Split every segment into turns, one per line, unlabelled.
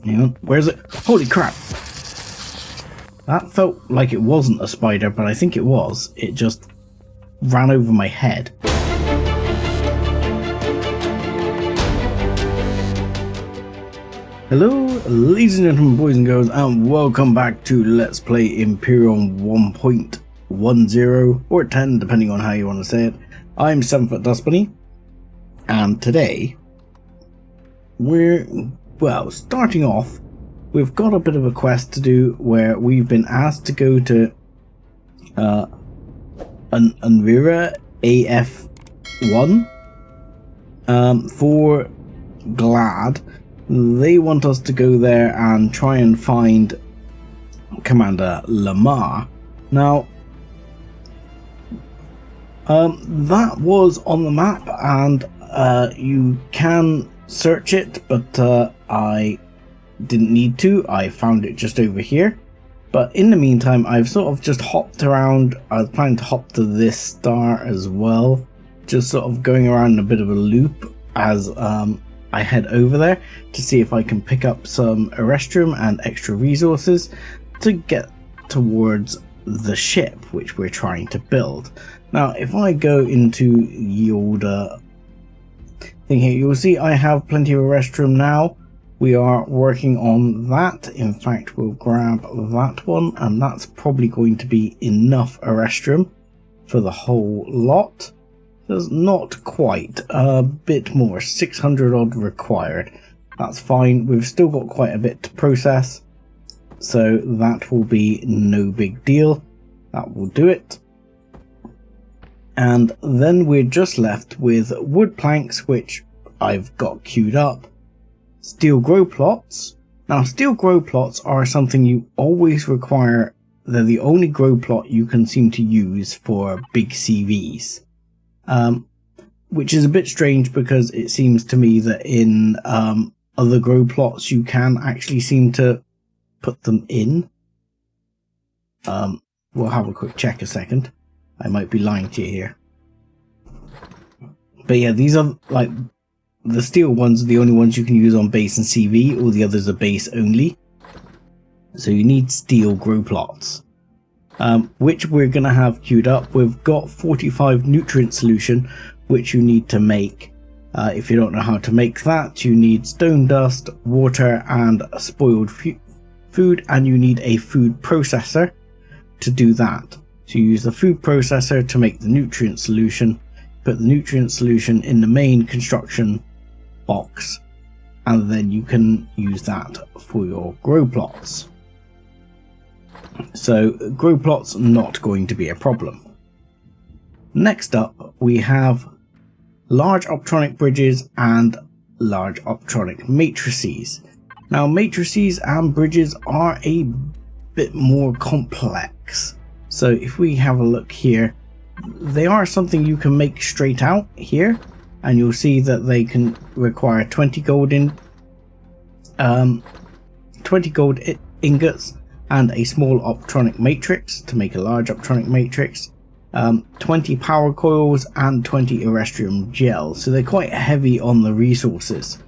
Hang on, where's it? Holy crap! That felt like it wasn't a spider, but I think it was. It just ran over my head. Hello, ladies and gentlemen, boys and girls, and welcome back to Let's Play Empyrion 1.10 or 10, depending on how you want to say it. I'm 7foot Dustbunny, and today we're, well, starting off, we've got a bit of a quest to do where we've been asked to go to Unvira AF1 for Glad. They want us to go there and try and find Commander Lamar. Now, that was on the map, and you can search it, but I didn't need to. I found it just over here. But in the meantime, I've sort of just hopped around. I was planning to hop to this star as well, just sort of going around in a bit of a loop as I head over there to see if I can pick up some Erestrum and extra resources to get towards the ship which we're trying to build. Now, if I go into the older thing here, you'll see I have plenty of Erestrum now. We are working on that. In fact, we'll grab that one, and that's probably going to be enough Erestrum for the whole lot. There's not quite, a bit more, 600 odd required. That's fine, we've still got quite a bit to process, so that will be no big deal. That will do it. And then we're just left with wood planks, which I've got queued up. Steel grow plots. Now, steel grow plots are something you always require. They're the only grow plot you can seem to use for big CVs. Which is a bit strange because it seems to me that in other grow plots you can actually seem to put them in. We'll have a quick check a second. I might be lying to you here. But yeah, these are like the steel ones are the only ones you can use on base and CV. All the others are base only. So you need steel grow plots. Which we're going to have queued up. We've got 45 nutrient solution, which you need to make. If you don't know how to make that, you need stone dust, water, and spoiled food, and you need a food processor to do that. So you use the food processor to make the nutrient solution, put the nutrient solution in the main construction box, and then you can use that for your grow plots. So grow plots not going to be a problem. Next up we have large optronic bridges and large optronic matrices. Now, matrices and bridges are a bit more complex. So if we have a look here, they are something you can make straight out here, and you'll see that they can require 20 gold ingots and a small optronic matrix to make a large optronic matrix, 20 power coils and 20 Erestrum gel. So they're quite heavy on the resources.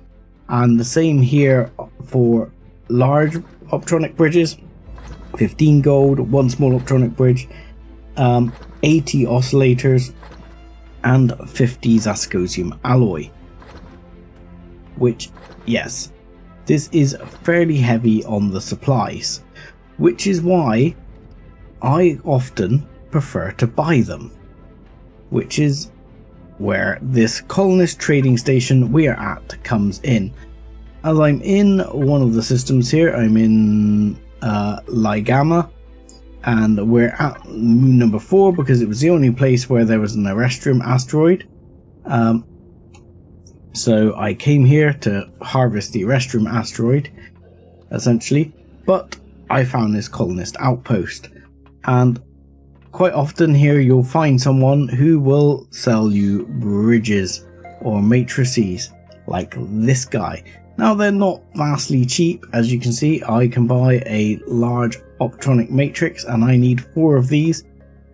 And the same here for large optronic bridges, 15 gold, one small optronic bridge, 80 oscillators, and 50 zascosium alloy. Which, yes, this is fairly heavy on the supplies, which is why I often prefer to buy them, which is where this colonist trading station we are at comes in. As I'm in one of the systems here, I'm in Ligama, and we're at moon number 4 because it was the only place where there was an Erestrum asteroid. So I came here to harvest the Erestrum asteroid, essentially, but I found this colonist outpost, and quite often here you'll find someone who will sell you bridges or matrices like this guy. Now, they're not vastly cheap. As you can see, I can buy a large optronic matrix, and I need 4 of these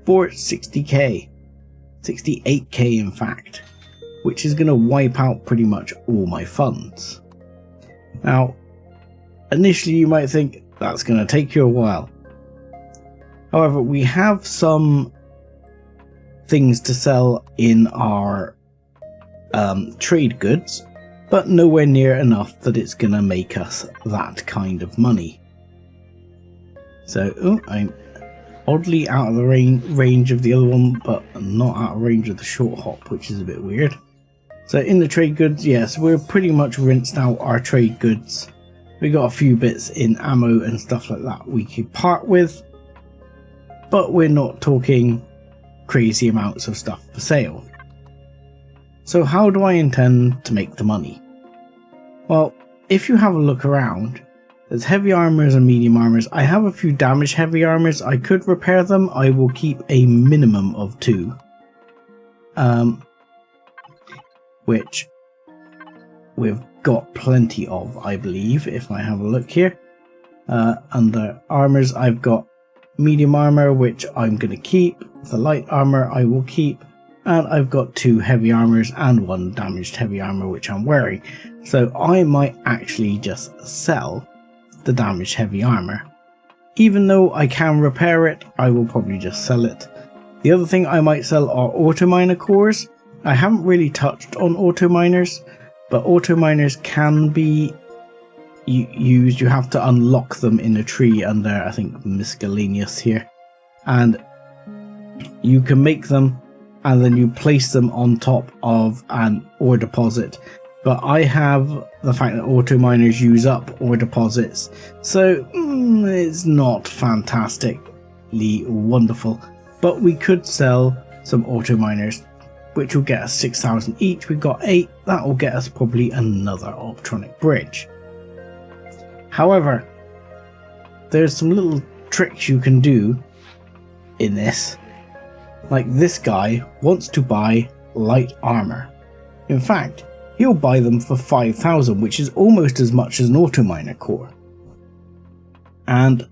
for 60k, 68k in fact, which is going to wipe out pretty much all my funds. Now, initially you might think that's going to take you a while. However, we have some things to sell in our trade goods, but nowhere near enough that it's going to make us that kind of money. So, I'm oddly out of the range of the other one, but not out of range of the short hop, which is a bit weird. So in the trade goods, yes, we're pretty much rinsed out our trade goods. We got a few bits in ammo and stuff like that we could part with, but we're not talking crazy amounts of stuff for sale. So how do I intend to make the money? Well, if you have a look around, there's heavy armors and medium armors. I have a few damaged heavy armors. I could repair them. I will keep a minimum of 2. Which we've got plenty of, I believe, if I have a look here. Under armors, I've got medium armor, which I'm going to keep. The light armor I will keep. And I've got 2 heavy armors and 1 damaged heavy armor, which I'm wearing. So I might actually just sell the damaged heavy armor. Even though I can repair it, I will probably just sell it. The other thing I might sell are auto miner cores. I haven't really touched on auto miners, but auto miners can be used. You have to unlock them in a tree under, I think, miscellaneous here, and you can make them and then you place them on top of an ore deposit. But I have the fact that auto miners use up ore deposits, so it's not fantastically wonderful. But we could sell some auto miners, which will get us 6,000 each. We've got 8, that will get us probably another optronic bridge. However, there's some little tricks you can do in this. Like this guy wants to buy light armor. In fact, he'll buy them for 5,000, which is almost as much as an auto miner core. And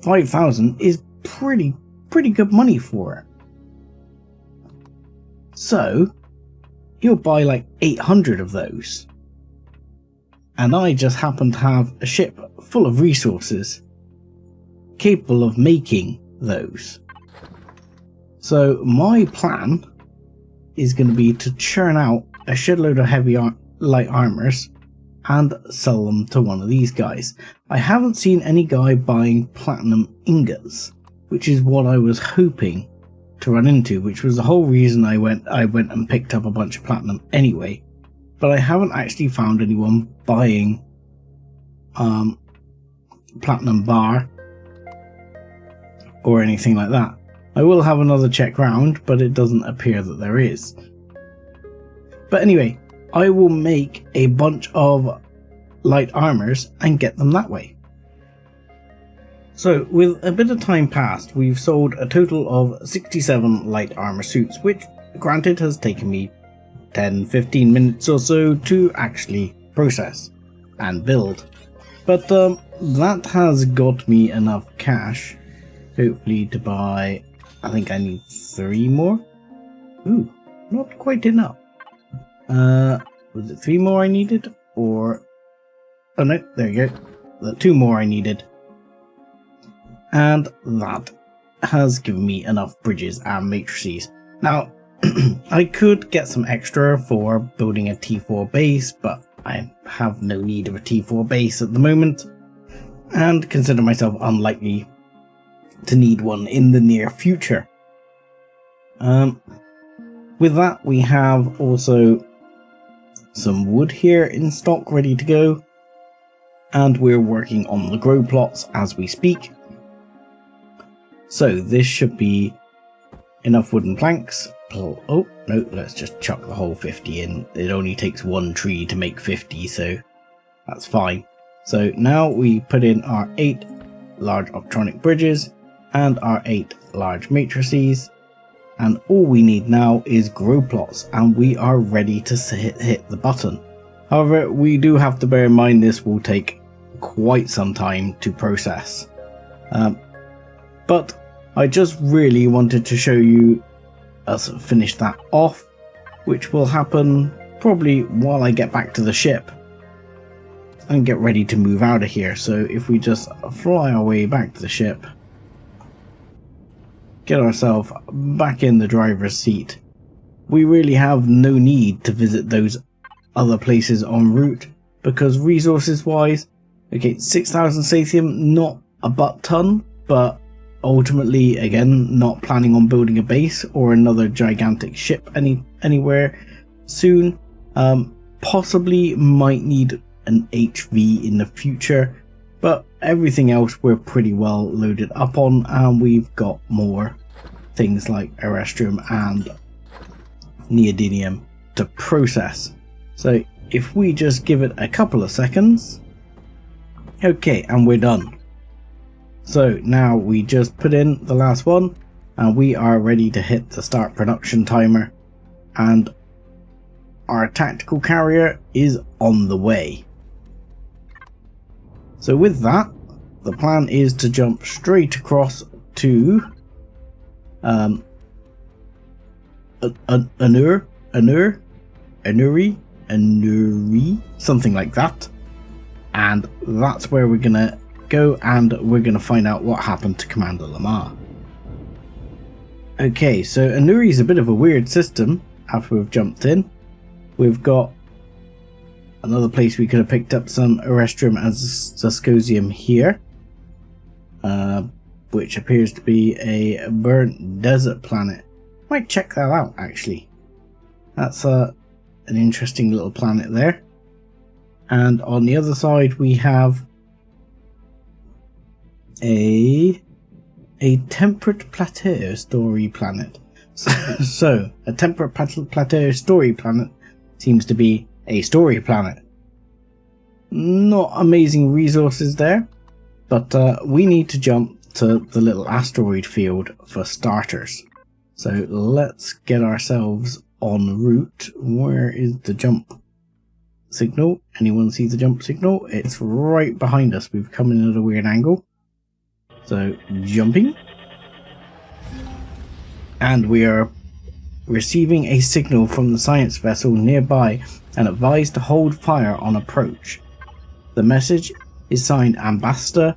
5,000 is pretty good money for it. So, he'll buy like 800 of those. And I just happen to have a ship full of resources capable of making those. So my plan is going to be to churn out a shitload of heavy light armors and sell them to one of these guys. I haven't seen any guy buying platinum ingots, which is what I was hoping to run into, which was the whole reason I went and picked up a bunch of platinum anyway. But I haven't actually found anyone buying platinum bar or anything like that. I will have another check round, but it doesn't appear that there is. But anyway, I will make a bunch of light armors and get them that way. So, with a bit of time passed, we've sold a total of 67 light armor suits, which, granted, has taken me 10-15 minutes or so to actually process and build. But that has got me enough cash, hopefully, to buy... I think I need 3 more. Ooh, not quite enough. Was it 3 more I needed? Or... oh no, there you go. The 2 more I needed. And that has given me enough bridges and matrices. Now, I could get some extra for building a T4 base, but I have no need of a T4 base at the moment, and consider myself unlikely to need one in the near future. With that, we have also some wood here in stock ready to go, and we're working on the grow plots as we speak. So this should be enough wooden planks. Oh no, let's just chuck the whole 50 in. It only takes 1 tree to make 50, so that's fine. So now we put in our 8 large optronic bridges and our 8 large matrices, and all we need now is grow plots, and we are ready to hit the button. However, we do have to bear in mind this will take quite some time to process. But I just really wanted to show you us finish that off, which will happen probably while I get back to the ship. and get ready to move out of here. So if we just fly our way back to the ship, get ourselves back in the driver's seat, we really have no need to visit those other places en route, because resources wise, okay, 6,000 Sathium, not a butt ton, but ultimately, again, not planning on building a base or another gigantic ship anywhere soon. Possibly might need an HV in the future, but everything else we're pretty well loaded up on, and we've got more things like Erestrum and Neodymium to process. So if we just give it a couple of seconds, okay, and we're done. So now we just put in the last one and we are ready to hit the start production timer, and our tactical carrier is on the way. So with that, the plan is to jump straight across to Anuri, something like that, and that's where we're gonna go, and we're gonna find out what happened to Commander Lamar. Okay, so Anuri is a bit of a weird system. After we've jumped in, we've got another place we could have picked up some Erestrum and Zascosium here, which appears to be a burnt desert planet. Might check that out actually. That's an interesting little planet there. And on the other side we have a temperate plateau story planet. So a temperate plateau story planet seems to be a story planet. Not amazing resources there, but we need to jump to the little asteroid field for starters. So let's get ourselves en route. Where is the jump signal? Anyone see the jump signal? It's right behind us. We've come in at a weird angle. So jumping. And we are receiving a signal from the science vessel nearby and advised to hold fire on approach. The message is signed Ambassador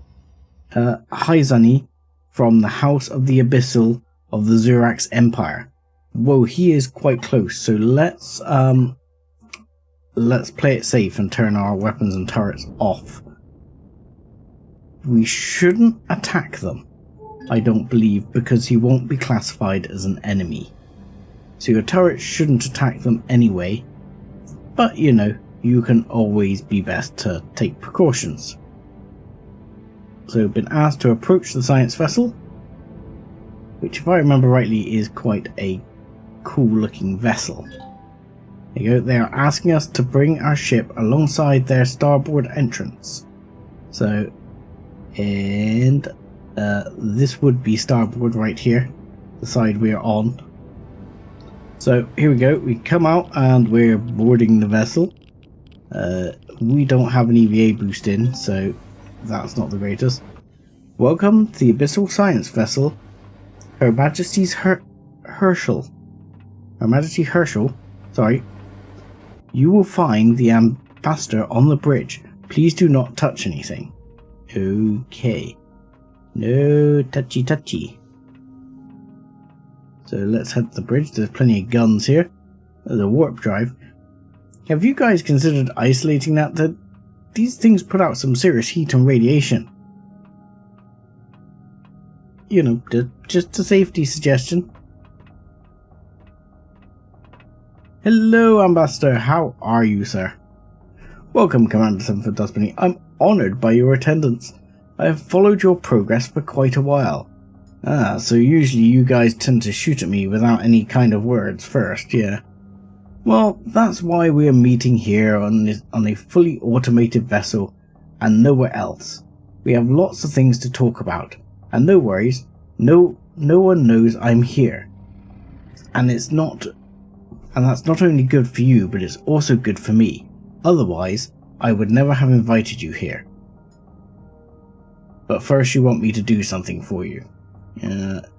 Hyzani from the House of the Abyssal of the Zirax Empire. Whoa, he is quite close, so let's play it safe and turn our weapons and turrets off. We shouldn't attack them, I don't believe, because he won't be classified as an enemy. So your turret shouldn't attack them anyway, but you know, you can always be best to take precautions. So we've been asked to approach the science vessel, which if I remember rightly is quite a cool looking vessel. There you go, they are asking us to bring our ship alongside their starboard entrance. So, and this would be starboard right here, the side we're on. So here we go, we come out and we're boarding the vessel. We don't have an EVA boost in, so that's not the greatest. Welcome to the Abyssal Science Vessel, Her Majesty's Herschel. Her Majesty Herschel, sorry. You will find the ambassador on the bridge. Please do not touch anything. Okay. No touchy. So let's head to the bridge. There's plenty of guns here. There's a warp drive. Have you guys considered isolating that? These things put out some serious heat and radiation. You know, just a safety suggestion. Hello, Ambassador. How are you, sir? Welcome, Commander 7th Dustbunny. I'm honoured by your attendance. I have followed your progress for quite a while. Ah, so usually you guys tend to shoot at me without any kind of words first, yeah. Well, that's why we're meeting here on a fully automated vessel and nowhere else. We have lots of things to talk about, and no worries, no one knows I'm here. And that's not only good for you, but it's also good for me. Otherwise, I would never have invited you here. But first you want me to do something for you.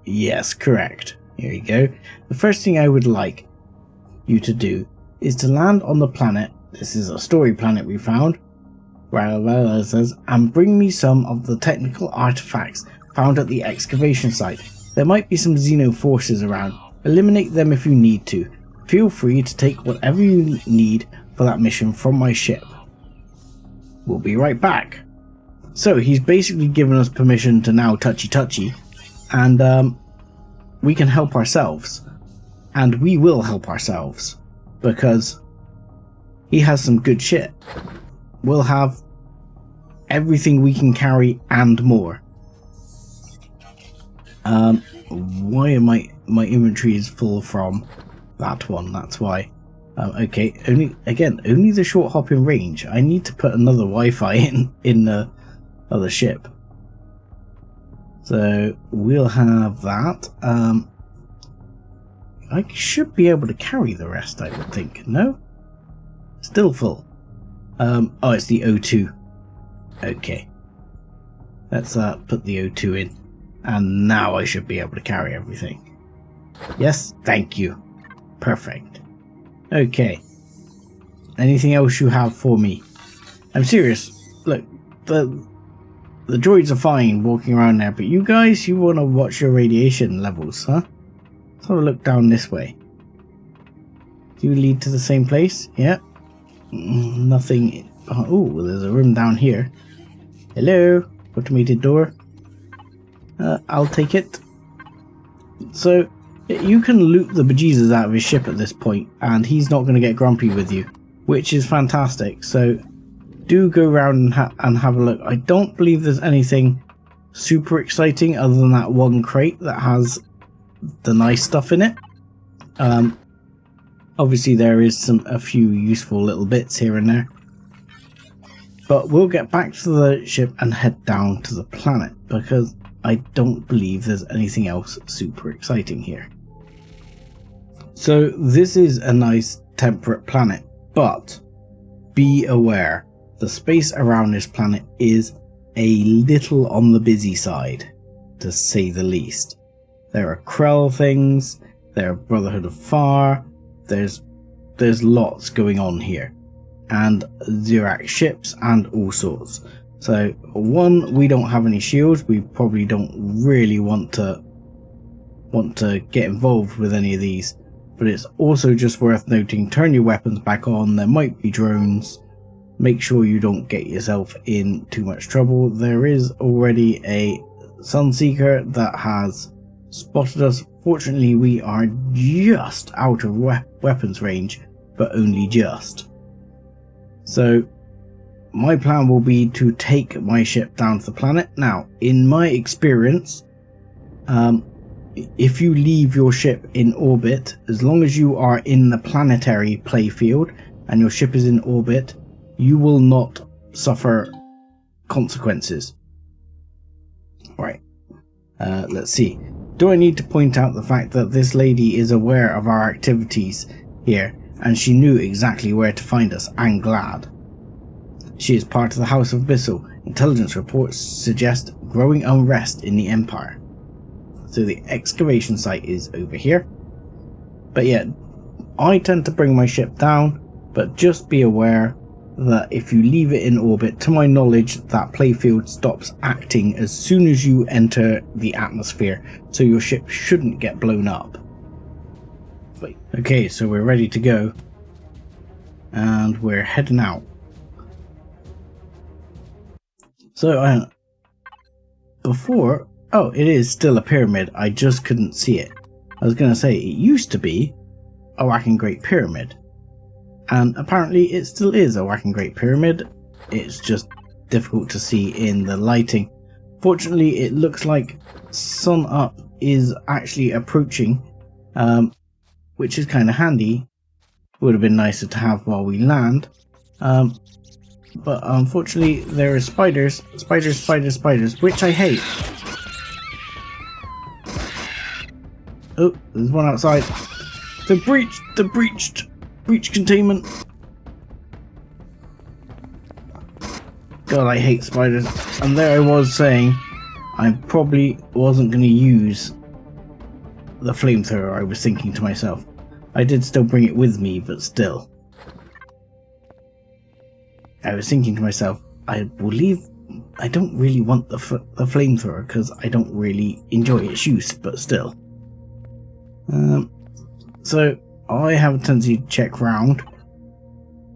Yes, correct. Here you go. The first thing I would like you to do is to land on the planet. This is a story planet we found. Well, it says, and bring me some of the technical artifacts found at the excavation site. There might be some Xeno forces around. Eliminate them if you need to. Feel free to take whatever you need for that mission from my ship. We'll be right back. So he's basically given us permission to now touchy, and we can help ourselves. And we will help ourselves, because he has some good shit. We'll have everything we can carry and more. Why am my inventory is full from that one? That's why. Okay, only the short hop in range. I need to put another Wi-Fi in the other ship. So we'll have that. I should be able to carry the rest, I would think. No? Still full. Oh, it's the O2. Okay. Let's put the O2 in. And now I should be able to carry everything. Yes, thank you. Perfect. Okay. Anything else you have for me? I'm serious. Look, the droids are fine walking around there, but you guys, you want to watch your radiation levels, huh? Let's have a look down this way. Do you lead to the same place? Yeah. Nothing. Oh, there's a room down here. Hello? Automated door. I'll take it. So, you can loot the bejesus out of his ship at this point, and he's not going to get grumpy with you, which is fantastic. So, do go around and have a look. I don't believe there's anything super exciting other than that one crate that has the nice stuff in it. Obviously there is a few useful little bits here and there. But we'll get back to the ship and head down to the planet, because I don't believe there's anything else super exciting here. So this is a nice temperate planet, but be aware, the space around this planet is a little on the busy side, to say the least. There are Krell things, there are Brotherhood of Far, there's lots going on here, and Zirax ships and all sorts. So one, we don't have any shields. We probably don't really want to get involved with any of these, but it's also just worth noting, turn your weapons back on. There might be drones. Make sure you don't get yourself in too much trouble. There is already a Sunseeker that has spotted us. Fortunately, we are just out of weapons range, but only just. So my plan will be to take my ship down to the planet. Now, in my experience, if you leave your ship in orbit, as long as you are in the planetary playfield and your ship is in orbit, you will not suffer consequences. Right. Let's see. Do I need to point out the fact that this lady is aware of our activities here, and she knew exactly where to find us, and glad. She is part of the House of Bissell. Intelligence reports suggest growing unrest in the Empire. So the excavation site is over here. But yeah, I tend to bring my ship down, but just be aware that if you leave it in orbit, to my knowledge, that playfield stops acting as soon as you enter the atmosphere, so your ship shouldn't get blown up. Okay, so we're ready to go, and we're heading out. So before, oh, it is still a pyramid, I just couldn't see it. I was going to say, it used to be a whacking Great Pyramid, and apparently it still is a whacking Great Pyramid. It's just difficult to see in the lighting. Fortunately, it looks like sun up is actually approaching, which is kind of handy. Would have been nicer to have while we land, but unfortunately there are spiders, which I hate. Oh, there's one outside. The breach containment. God, I hate spiders. And there I was saying I probably wasn't going to use the flamethrower. I was thinking to myself. I did still bring it with me, but still. I was thinking to myself, I believe I don't really want the flamethrower because I don't really enjoy its use, but still. So I have a tendency to check round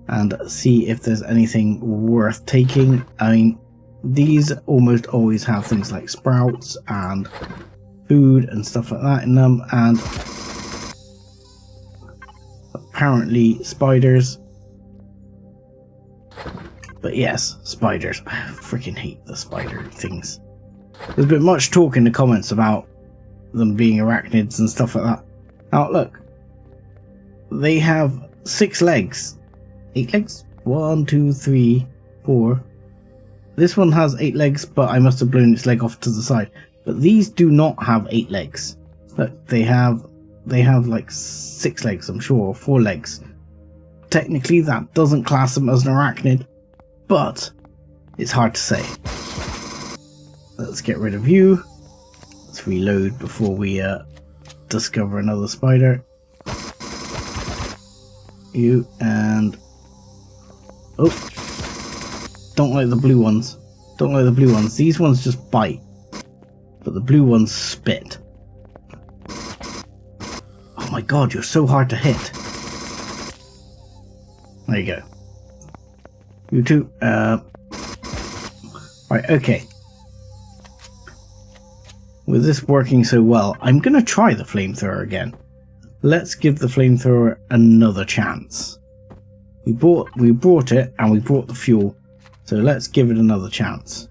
and see if there's anything worth taking. I mean, these almost always have things like sprouts and food and stuff like that in them, and apparently spiders. But yes, spiders. I freaking hate the spider things. There's been much talk in the comments about them being arachnids and stuff like that. Now look, they have 6 legs. 8 legs? 1, 2, 3, 4. This one has 8 legs, but I must have blown its leg off to the side. But these do not have 8 legs. Look, they have like 6 legs, I'm sure, or 4 legs. Technically that doesn't class them as an arachnid, but it's hard to say. Let's get rid of you. Let's reload before we discover another spider. You and... oh, don't like the blue ones. Don't like the blue ones. These ones just bite, but the blue ones spit. Oh my god, you're so hard to hit. There you go. You two, right, okay. With this working so well, I'm gonna try the flamethrower again. Let's give the flamethrower another chance. We brought it and we brought the fuel, so let's give it another chance.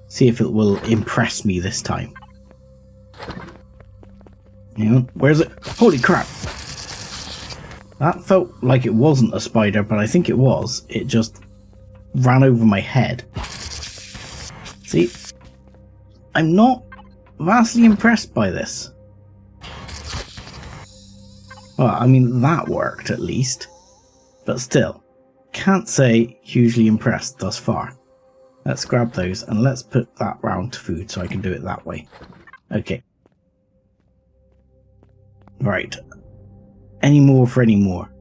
See if it will impress me this time. Hang on, where's it? Holy crap! That felt like it wasn't a spider, but I think it was. It just ran over my head. See? I'm not vastly impressed by this. Well, I mean, that worked at least. But still, can't say hugely impressed thus far. Let's grab those and let's put that round to food so I can do it that way. Okay. Right. Any more for any more?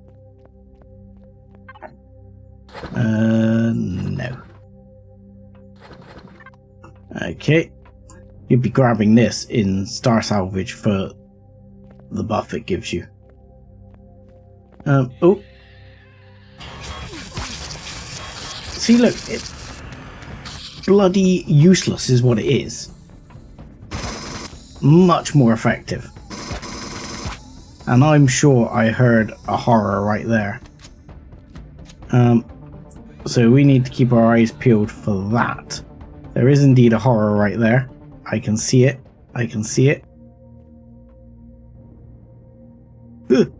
No. Okay. You'd be grabbing this in Star Salvage for the buff it gives you. Oh. See, look, it's bloody useless is what it is. Much more effective. And I'm sure I heard a horror right there. So we need to keep our eyes peeled for that. There is indeed a horror right there. I can see it. I can see it. Ugh.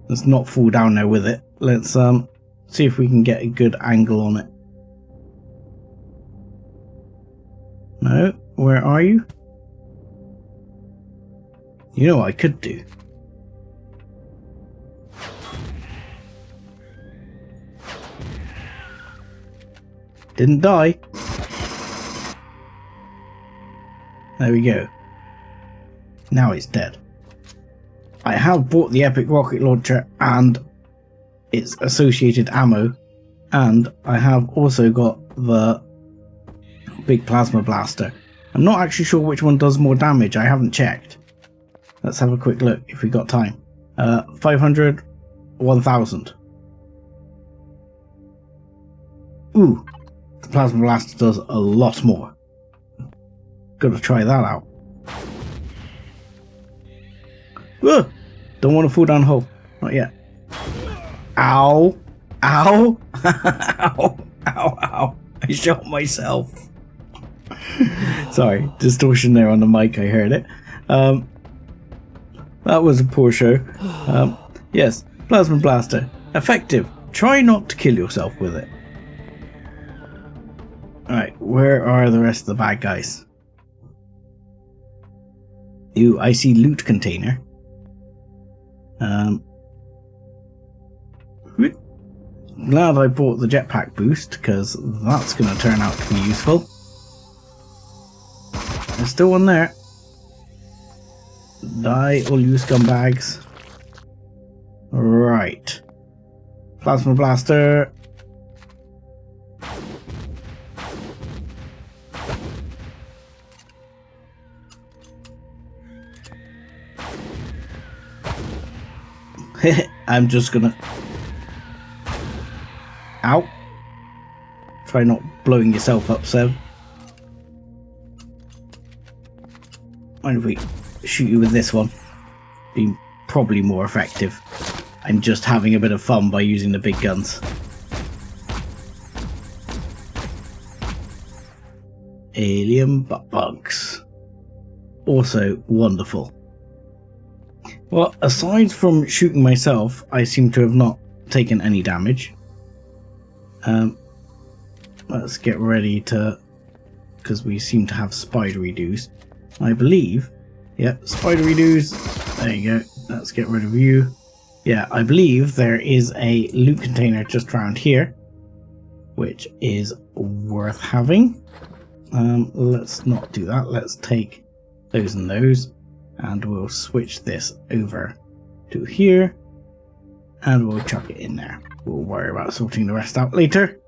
Let's not fall down there with it. Let's see if we can get a good angle on it. No, where are you? You know what I could do? Didn't die. There we go. Now it's dead. I have bought the epic rocket launcher and its associated ammo, and I have also got the big plasma blaster. I'm not actually sure which one does more damage. I haven't checked. Let's have a quick look if we got time. 500, 1000. Ooh, the plasma blaster does a lot more. Gotta try that out. Whoa! Don't want to fall down a hole. Not yet. Ow! Ow! Ow! Ow! Ow! I shot myself. Sorry, distortion there on the mic. I heard it. That was a poor show. Yes, plasma blaster, effective. Try not to kill yourself with it. Alright, where are the rest of the bad guys? Ooh, I see loot container. Glad I bought the jetpack boost, because that's going to turn out to be useful. There's still one there. Die, all you scumbags. Right. Plasma blaster. I'm just gonna... Ow. Try not blowing yourself up, Sev. Mind if we shoot you with this one? Be probably more effective. I'm just having a bit of fun by using the big guns. Alien bugs. Also wonderful. Well, aside from shooting myself, I seem to have not taken any damage. Let's get ready to... because we seem to have spidery doos. I believe... Yep, spidery doos. There you go. Let's get rid of you. Yeah, I believe there is a loot container just around here, which is worth having. Let's not do that. Let's take those and those, and we'll switch this over to here, and we'll chuck it in there. We'll worry about sorting the rest out later.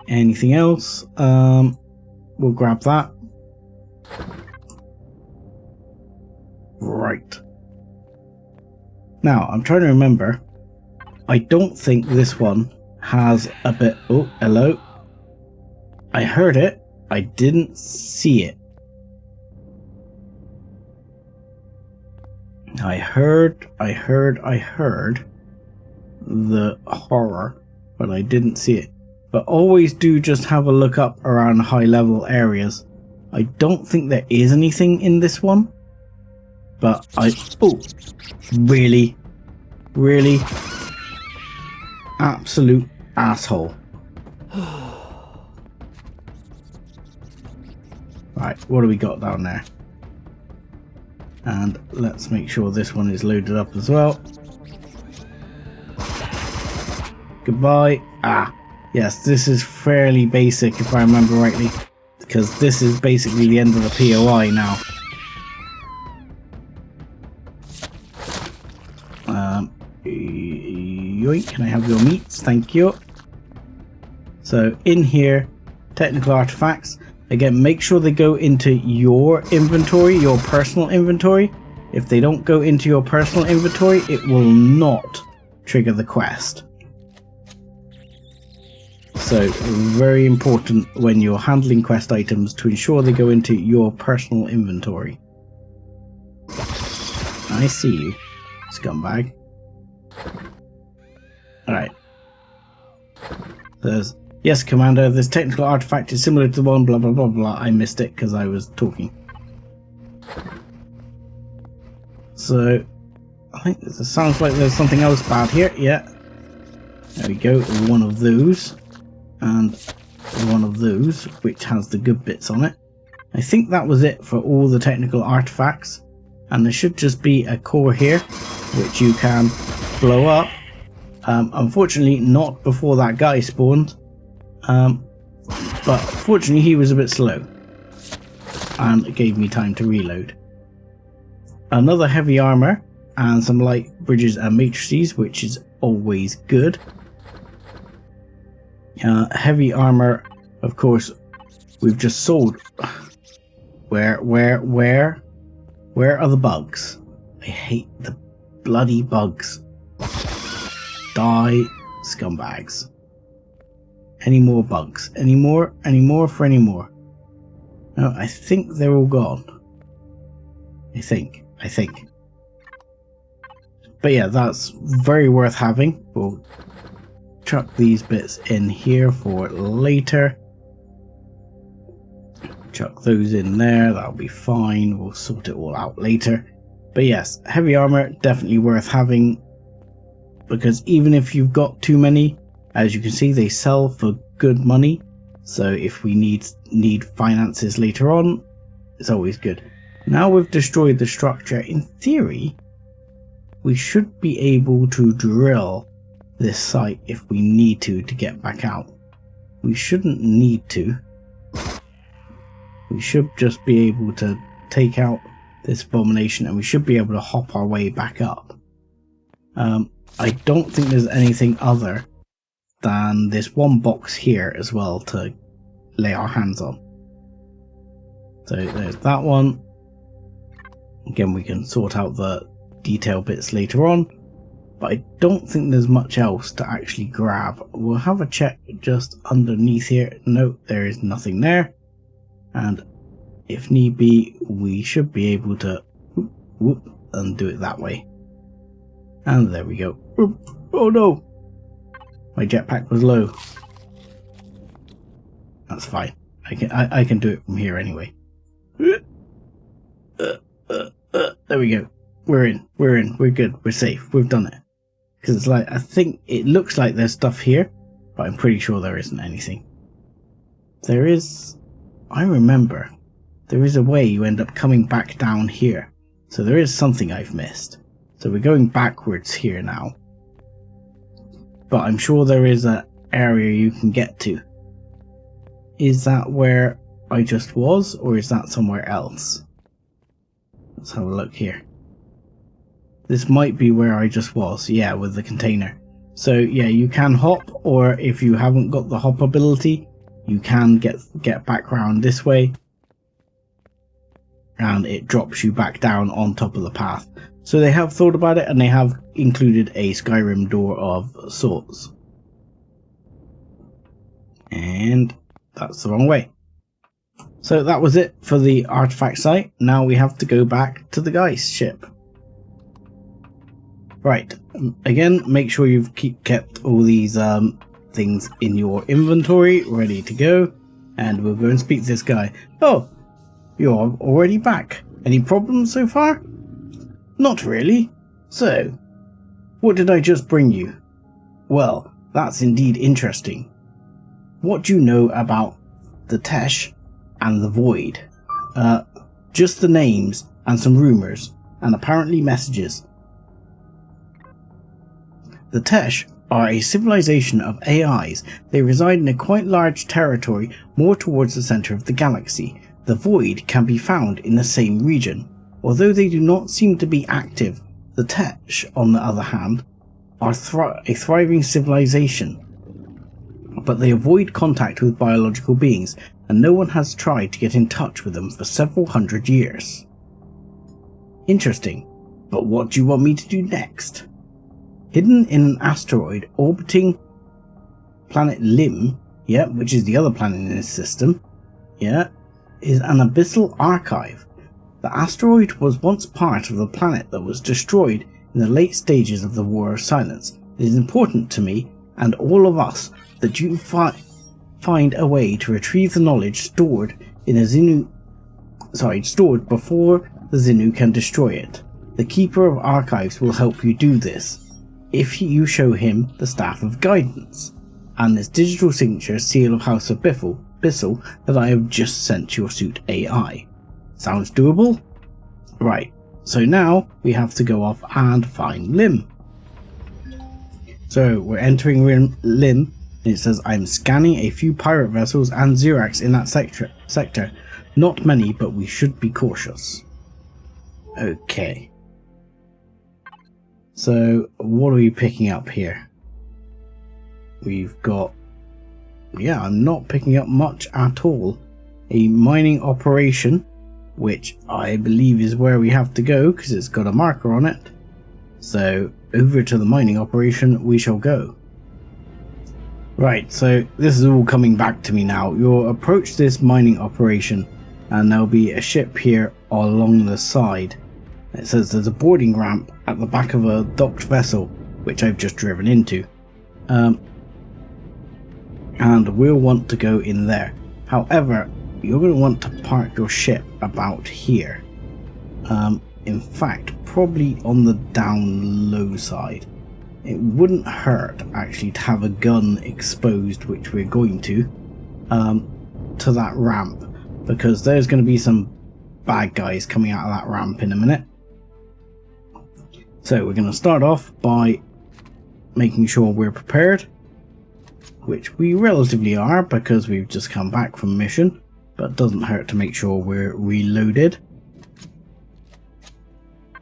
Anything else? We'll grab that. Right. Now, I'm trying to remember. I don't think this one has a bit... Oh, hello. I heard it. I didn't see it. I heard the horror, but I didn't see it. But always do just have a look up around high level areas. I don't think there is anything in this one. But oh, really? Really? Absolute asshole. Right, what do we got down there? And let's make sure this one is loaded up as well. Goodbye. Ah, yes, this is fairly basic if I remember rightly, because this is basically the end of the POI now. Yoink, can I have your meats? Thank you. So in here, technical artifacts. Again, make sure they go into your inventory, your personal inventory. If they don't go into your personal inventory, it will not trigger the quest. So, very important when you're handling quest items to ensure they go into your personal inventory. I see you, scumbag. Alright. There's... Yes, Commander, this technical artifact is similar to the one, blah blah blah blah. I missed it because I was talking. So, I think it sounds like there's something else bad here. Yeah. There we go. One of those. And one of those, which has the good bits on it. I think that was it for all the technical artifacts. And there should just be a core here, which you can blow up. Unfortunately, not before that guy spawned. But fortunately he was a bit slow and it gave me time to reload. Another heavy armor and some light bridges and matrices, which is always good. Heavy armor, of course, we've just sold. Where are the bugs? I hate the bloody bugs. Die, scumbags. Any more bugs? Any more for any more? No, I think they're all gone. I think. But yeah, that's very worth having. We'll chuck these bits in here for later. Chuck those in there, that'll be fine. We'll sort it all out later. But yes, heavy armor, definitely worth having. Because even if you've got too many, as you can see, they sell for good money. So if we need finances later on, it's always good. Now we've destroyed the structure, in theory, we should be able to drill this site if we need to get back out. We shouldn't need to. We should just be able to take out this abomination and we should be able to hop our way back up. I don't think there's anything other than this one box here as well to lay our hands on. So there's that one. Again, we can sort out the detail bits later on, but I don't think there's much else to actually grab. We'll have a check just underneath here. No, there is nothing there, and if need be, we should be able to whoop and do it that way. And there we go. Oh no! My jetpack was low. That's fine. I can do it from here anyway. There we go. We're in. We're good. We're safe. We've done it. Because it's like, I think it looks like there's stuff here, but I'm pretty sure there isn't anything. There is... I remember. There is a way you end up coming back down here. So there is something I've missed. So we're going backwards here now. But I'm sure there is an area you can get to. Is that where I just was, or is that somewhere else? Let's have a look here. This might be where I just was, yeah, with the container. So yeah, you can hop, or if you haven't got the hop ability, you can get back round this way. And it drops you back down on top of the path. So they have thought about it, and they have included a Skyrim door of sorts. And that's the wrong way. So that was it for the artifact site. Now we have to go back to the Geist ship. Right, again, make sure you've kept all these things in your inventory ready to go. And we'll go and speak to this guy. Oh, you're already back. Any problems so far? Not really. So, what did I just bring you? Well, that's indeed interesting. What do you know about the Tesh and the Void? Just the names and some rumours, and apparently messages. The Tesh are a civilization of AIs. They reside in a quite large territory more towards the centre of the galaxy. The Void can be found in the same region. Although they do not seem to be active, the Tesh, on the other hand, are a thriving civilization. But they avoid contact with biological beings, and no one has tried to get in touch with them for several hundred years. Interesting, but what do you want me to do next? Hidden in an asteroid orbiting planet Lim, yeah, which is the other planet in this system, yeah, is an abyssal archive. The asteroid was once part of the planet that was destroyed in the late stages of the War of Silence. It is important to me and all of us that you find a way to retrieve the knowledge stored in a stored before the Xenu can destroy it. The Keeper of Archives will help you do this if you show him the Staff of Guidance and this digital signature seal of House of Bissell that I have just sent your suit AI. Sounds doable? Right, so now we have to go off and find Lim. So we're entering Lim, and it says, I'm scanning a few pirate vessels and Zirax in that sector. Not many, but we should be cautious. Okay. So what are we picking up here? We've got... yeah, I'm not picking up much at all. A mining operation, which I believe is where we have to go because it's got a marker on it. So over to the mining operation we shall go. Right, so this is all coming back to me now. You'll approach this mining operation and there'll be a ship here along the side. It says there's a boarding ramp at the back of a docked vessel, which I've just driven into. And we'll want to go in there. However, you're going to want to park your ship about here. In fact, probably on the down low side. It wouldn't hurt actually to have a gun exposed, which we're going to that ramp, because there's going to be some bad guys coming out of that ramp in a minute. So we're going to start off by making sure we're prepared, which we relatively are because we've just come back from mission, but it doesn't hurt to make sure we're reloaded.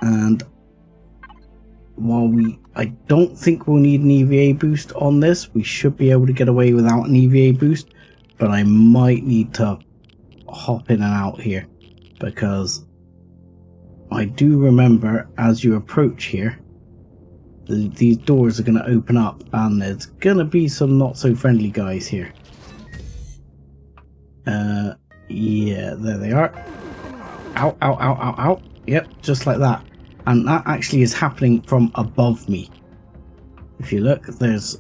And while I don't think we'll need an EVA boost on this, we should be able to get away without an EVA boost, but I might need to hop in and out here because I do remember as you approach here, these doors are going to open up and there's going to be some not so friendly guys here. Yeah, there they are. Ow, ow, ow, ow, ow. Yep, just like that. And that actually is happening from above me. If you look, there's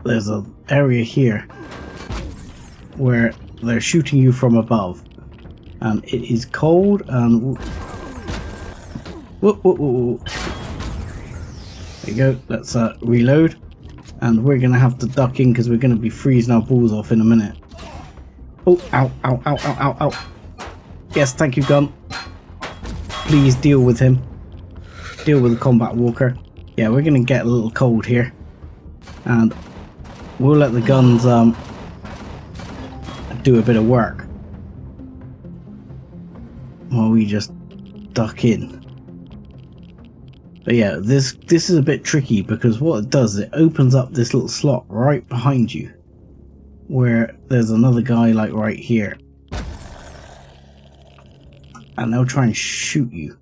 an area here where they're shooting you from above. And it is cold and... Whoa, whoa, whoa, whoa. There you go, let's reload. And we're going to have to duck in because we're going to be freezing our balls off in a minute. Oh, ow, ow, ow, ow, ow, ow. Yes, thank you, gun. Please deal with him. Deal with the combat walker. Yeah, we're going to get a little cold here. And we'll let the guns do a bit of work while we just duck in. But yeah, this is a bit tricky because what it does is it opens up this little slot right behind you where there's another guy like right here, and they'll try and shoot you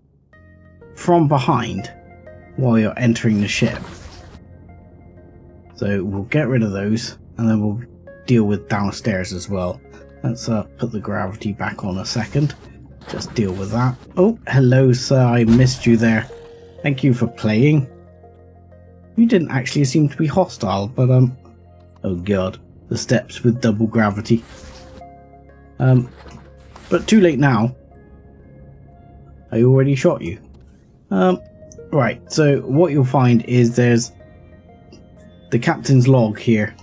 from behind while you're entering the ship. So we'll get rid of those and then we'll deal with downstairs as well. Let's put the gravity back on a second. Just deal with that. Oh, hello sir, I missed you there. Thank you for playing. You didn't actually seem to be hostile, but oh god, the steps with double gravity. But too late now. I already shot you. Right, so what you'll find is there's the captain's log here.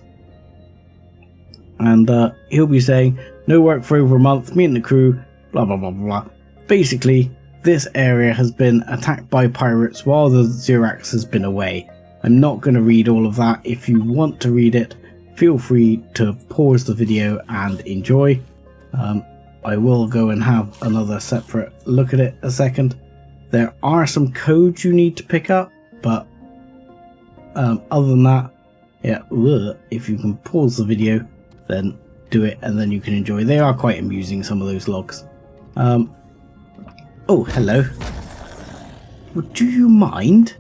And he'll be saying, no work for over a month, me and the crew, blah blah blah blah. Basically, this area has been attacked by pirates while the Zirax has been away. I'm not going to read all of that. If you want to read it, feel free to pause the video and enjoy. I will go and have another separate look at it a second. There are some codes you need to pick up, but other than that, yeah, if you can pause the video, then do it and then you can enjoy. They are quite amusing, some of those logs. Oh, hello. Well, do you mind?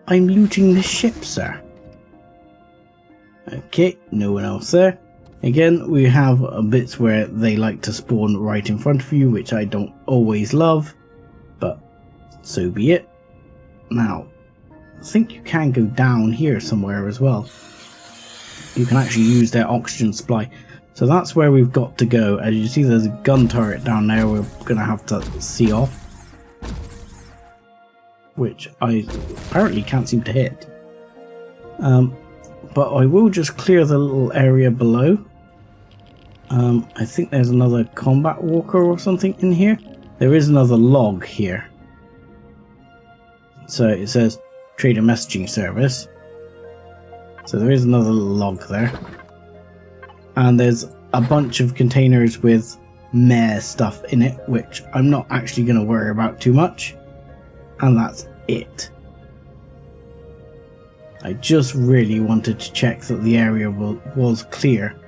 I'm looting the ship, sir. Okay, no one else there. Again, we have bits where they like to spawn right in front of you, which I don't always love, but so be it. Now, I think you can go down here somewhere as well. You can actually use their oxygen supply. So that's where we've got to go. As you see, there's a gun turret down there we're going to have to see off, which I apparently can't seem to hit. But I will just clear the little area below. I think there's another combat walker or something in here. There is another log here. So it says trader messaging service. So there is another little log there. And there's a bunch of containers with meh stuff in it, which I'm not actually going to worry about too much. And that's it. I just really wanted to check that the area was clear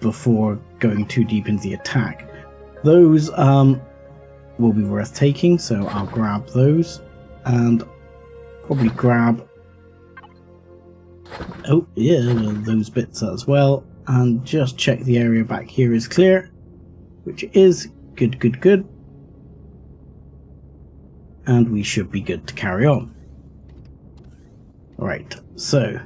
before going too deep into the attack. Those will be worth taking, so I'll grab those and probably grab, oh yeah, those bits as well, and just check the area back here is clear, which is good, and we should be good to carry on. Right, so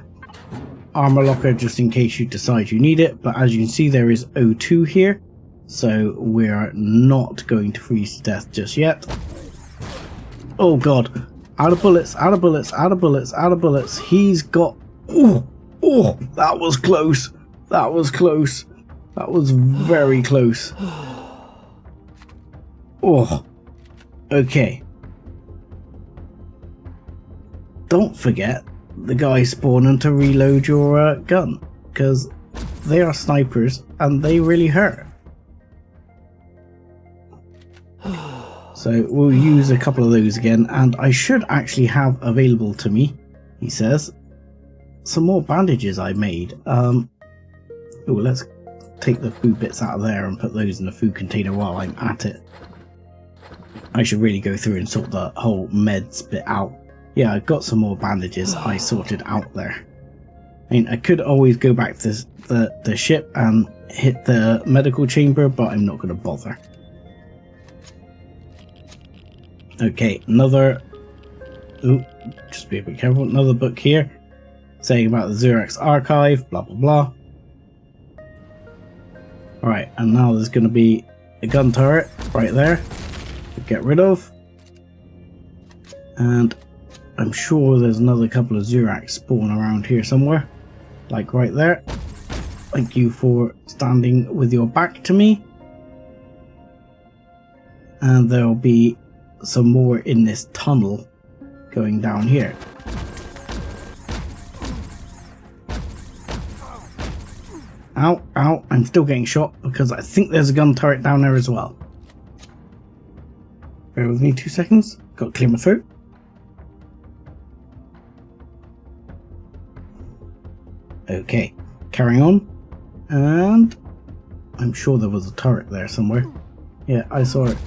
armor locker just in case you decide you need it, but as you can see there is O2 here, so we're not going to freeze to death just yet. Oh god, out of bullets, out of bullets, out of bullets, out of bullets. He's got, oh, that was close, that was close, that was very close. Oh, okay. Don't forget the guys spawning to reload your gun, because they are snipers and they really hurt. So we'll use a couple of those again, and I should actually have available to me, he says, some more bandages I made. Oh, let's take the food bits out of there and put those in the food container while I'm at it. I should really go through and sort the whole meds bit out. Yeah, I've got some more bandages I sorted out there. I mean, I could always go back to the ship and hit the medical chamber, but I'm not going to bother. Okay, another... Ooh, just be a bit careful. Another book here, saying about the Zirax archive, blah blah blah. Alright, and now there's going to be a gun turret right there to get rid of. And I'm sure there's another couple of Zirax spawn around here somewhere. Like right there. Thank you for standing with your back to me. And there'll be some more in this tunnel going down here. Ow, ow, I'm still getting shot because I think there's a gun turret down there as well. Bear with me 2 seconds. Got to clear my throat. Okay, carrying on. And I'm sure there was a turret there somewhere. Yeah, I saw it.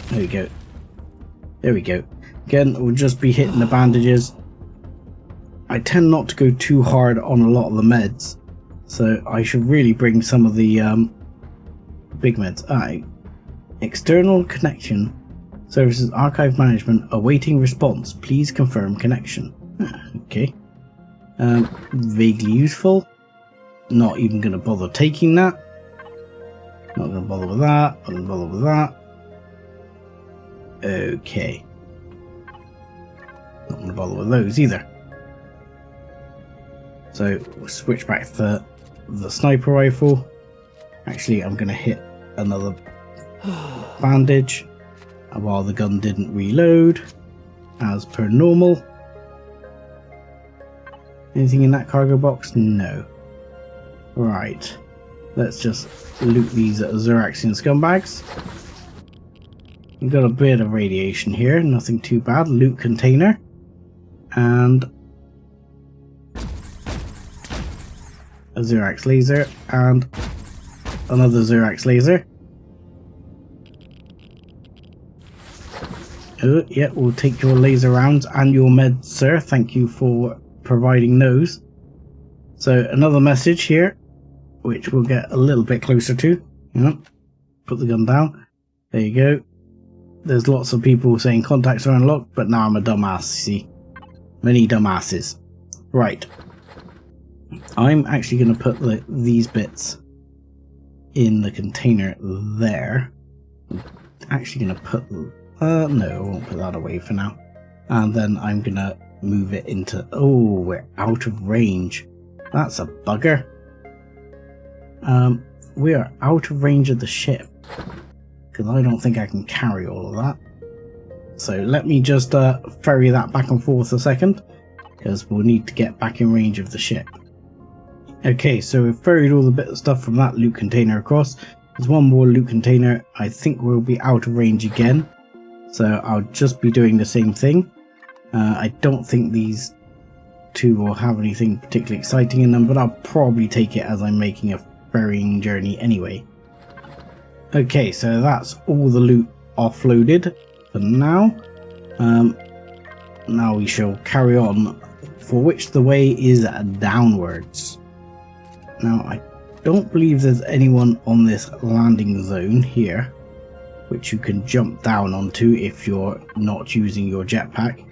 There we go. There we go. Again, we'll just be hitting the bandages. I tend not to go too hard on a lot of the meds, so I should really bring some of the big meds. External connection. Services archive management awaiting response. Please confirm connection. Okay. Vaguely useful. Not even going to bother taking that. Not going to bother with that. Not going to bother with that. Okay. Not going to bother with those either. So we'll switch back to the sniper rifle. Actually, I'm going to hit another bandage while the gun didn't reload, as per normal. Anything in that cargo box? No. Right. Let's just loot these Ziraxian scumbags. We've got a bit of radiation here, nothing too bad. Loot container. And a Zirax laser and another Zirax laser. Oh, yeah, we'll take your laser rounds and your meds, sir. Thank you for providing those. So another message here, which we'll get a little bit closer to. Yep. Put the gun down. There you go. There's lots of people saying contacts are unlocked, but now I'm a dumbass, you see. Many dumbasses. Right. I'm actually going to put these bits in the container there. I'm actually going to put... no, I won't put that away for now. And then I'm going to move it into... Oh, we're out of range. That's a bugger. We are out of range of the ship. Because I don't think I can carry all of that. So let me just ferry that back and forth a second. Because we'll need to get back in range of the ship. Okay, so we've ferried all the bit of stuff from that loot container across. There's one more loot container. I think we'll be out of range again. So I'll just be doing the same thing. I don't think these two will have anything particularly exciting in them, but I'll probably take it as I'm making a ferrying journey anyway. Okay, so that's all the loot offloaded for now. Now we shall carry on, for which the way is downwards. Now, I don't believe there's anyone on this landing zone here, which you can jump down onto if you're not using your jetpack.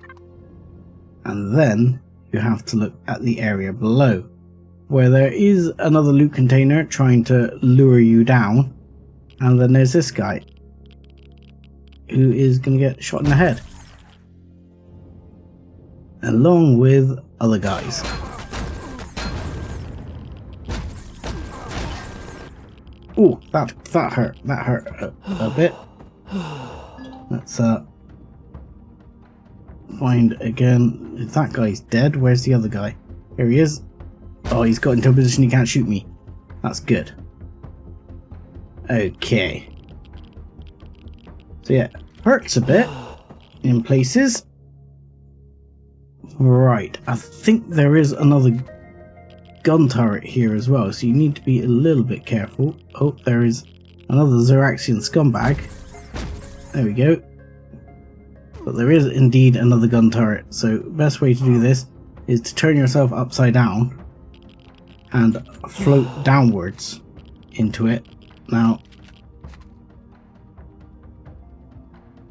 And then you have to look at the area below, where there is another loot container trying to lure you down. And then there's this guy, who is going to get shot in the head, along with other guys. Ooh, that hurt. That hurt a bit. Let's find again. If that guy's dead, where's the other guy? Here he is. Oh, he's got into a position he can't shoot me. That's good. Okay. So yeah, hurts a bit in places. Right, I think there is another gun turret here as well, so you need to be a little bit careful. Oh, there is another Ziraxian scumbag There we go. But there is indeed another gun turret, so best way to do this is to turn yourself upside down and float downwards into it. Now,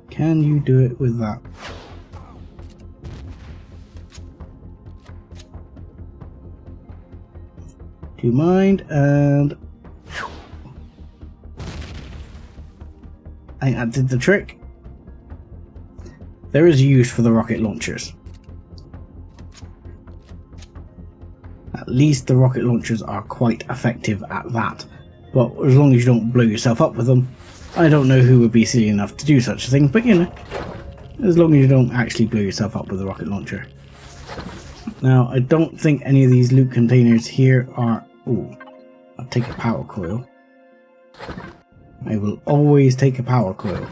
can you do it with that? Do you mind? And I think that did the trick. There is a use for the rocket launchers. At least the rocket launchers are quite effective at that. But as long as you don't blow yourself up with them, I don't know who would be silly enough to do such a thing, but you know, as long as you don't actually blow yourself up with a rocket launcher. Now, I don't think any of these loot containers here are... Ooh, I'll take a power coil. I will always take a power coil.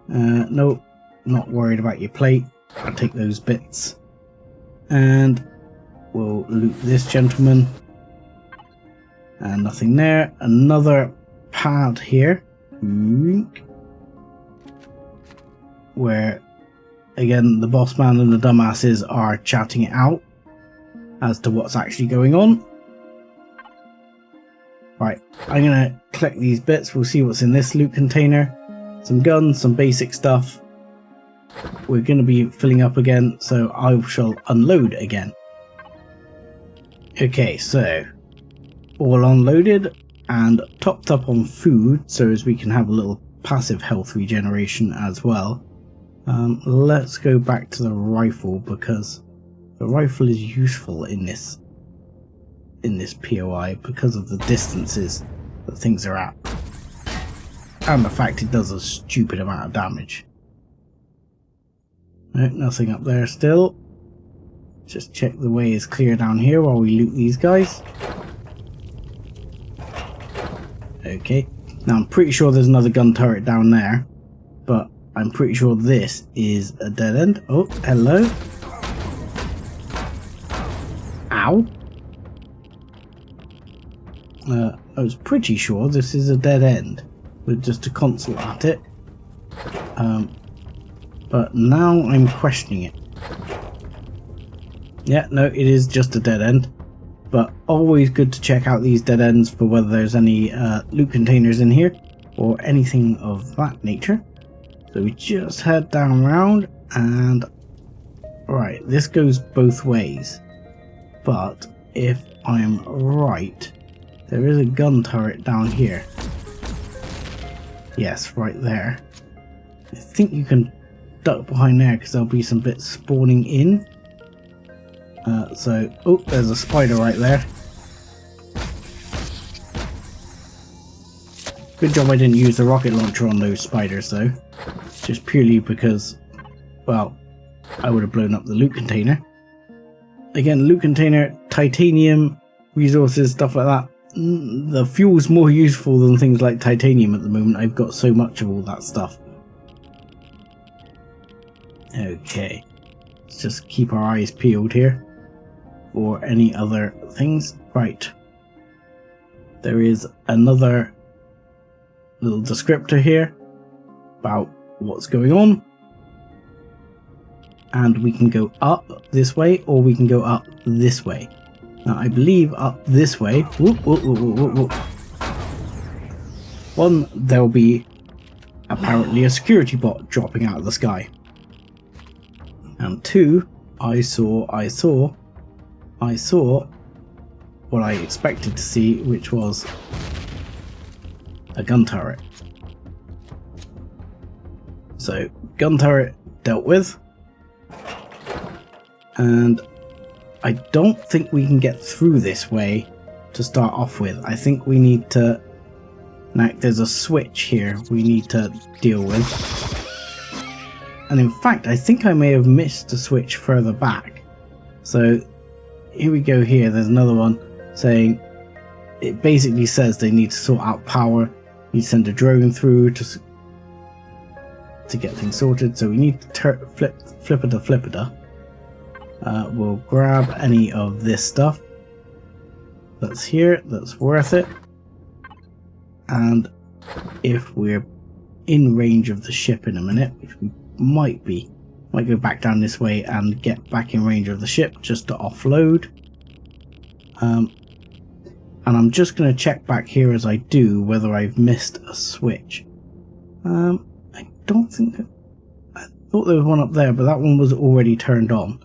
Nope, not worried about your plate. I'll take those bits. And we'll loot this gentleman. And nothing there. Another pad here. Where, again, the boss man and the dumbasses are chatting it out as to what's actually going on. Right, I'm going to collect these bits. We'll see what's in this loot container. Some guns, some basic stuff. We're going to be filling up again, so I shall unload again. Okay, so all unloaded and topped up on food so as we can have a little passive health regeneration as well. Let's go back to the rifle because the rifle is useful in this POI because of the distances that things are at. And the fact it does a stupid amount of damage. No, nothing up there still. Just check the way is clear down here while we loot these guys. Okay. Now I'm pretty sure there's another gun turret down there. But I'm pretty sure this is a dead end. Oh, hello. Ow. I was pretty sure this is a dead end. With just a console at it. But now I'm questioning it. Yeah, no, it is just a dead end. But always good to check out these dead ends for whether there's any loot containers in here. Or anything of that nature. So we just head down round and... Right, this goes both ways. But if I'm right, there is a gun turret down here. Yes, right there. I think you can duck behind there because there'll be some bits spawning in. Oh, there's a spider right there. Good job I didn't use the rocket launcher on those spiders though. Just purely because, well, I would have blown up the loot container. Again, loot container, titanium, resources, stuff like that. The fuel's more useful than things like titanium at the moment. I've got so much of all that stuff. Okay. Let's just keep our eyes peeled here for any other things. Right. There is another little descriptor here about what's going on. And we can go up this way or we can go up this way. Now I believe up this way, one, there'll be apparently a security bot dropping out of the sky. And two, I saw what I expected to see, which was a gun turret. So gun turret dealt with. And I don't think we can get through this way to start off with. I think we need to... Now, there's a switch here we need to deal with. And in fact, I think I may have missed a switch further back. So, here we go here. There's another one saying... It basically says they need to sort out power. You send a drone through to get things sorted. So we need to flipper. We'll grab any of this stuff that's here, that's worth it. And if we're in range of the ship in a minute, which we might be. Might go back down this way and get back in range of the ship just to offload. And I'm just going to check back here as I do whether I've missed a switch. I don't think that, I thought there was one up there, but that one was already turned on.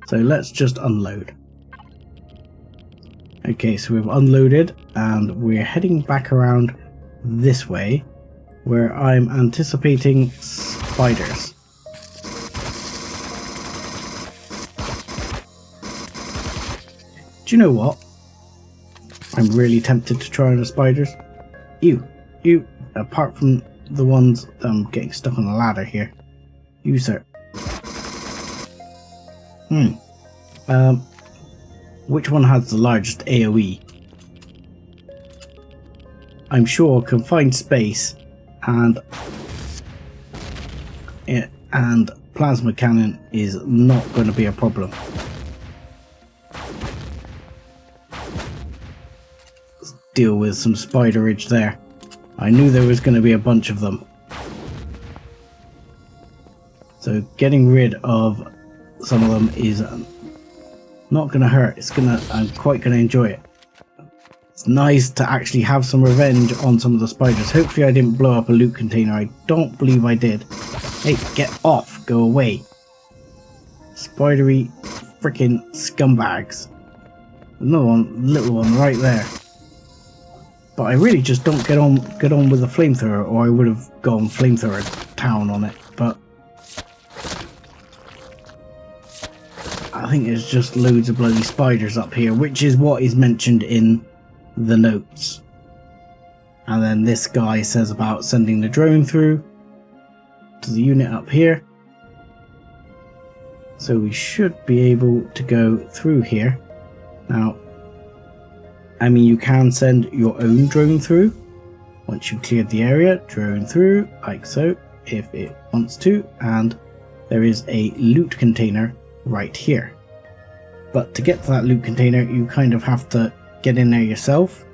So let's just unload. Okay, so we've unloaded and we're heading back around this way where I'm anticipating spiders. Do you know what? I'm really tempted to try on the spiders. You, apart from the ones that I'm getting stuck on the ladder here. You, sir. Which one has the largest AoE? I'm sure confined space and plasma cannon is not going to be a problem. Let's deal with some spiderage there. I knew there was going to be a bunch of them. So getting rid of some of them is not going to hurt. I'm quite going to enjoy it. It's nice to actually have some revenge on some of the spiders. Hopefully I didn't blow up a loot container. I don't believe I did. Hey, get off. Go away. Spidery freaking scumbags. Another one, little one right there. But I really just don't get on with the flamethrower, or I would have gone flamethrower town on it. But I think there's just loads of bloody spiders up here, which is what is mentioned in the notes. And then this guy says about sending the drone through to the unit up here. So we should be able to go through here. Now, I mean, you can send your own drone through. Once you've cleared the area, drone through, like so, if it wants to. And there is a loot container right here. But to get to that loot container, you kind of have to get in there yourself.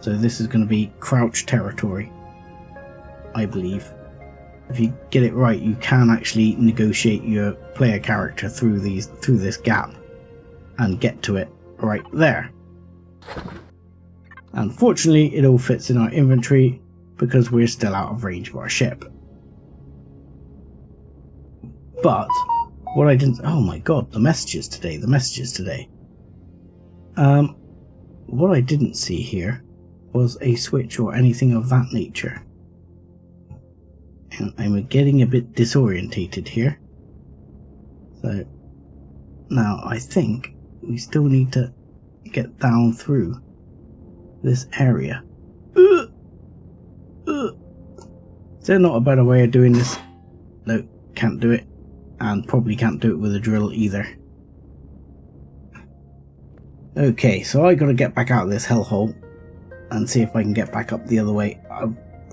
So this is going to be crouch territory, I believe. If you get it right, you can actually negotiate your player character through this gap and get to it right there. Unfortunately, it all fits in our inventory because we're still out of range of our ship. But what I didn't... Oh my god, the messages today. What I didn't see here was a switch or anything of that nature. And I'm getting a bit disorientated here. So now I think we still need to get down through this area. Is there not a better way of doing this? No, can't do it. And probably can't do it with a drill either. Okay, so I gotta get back out of this hellhole and see if I can get back up the other way. I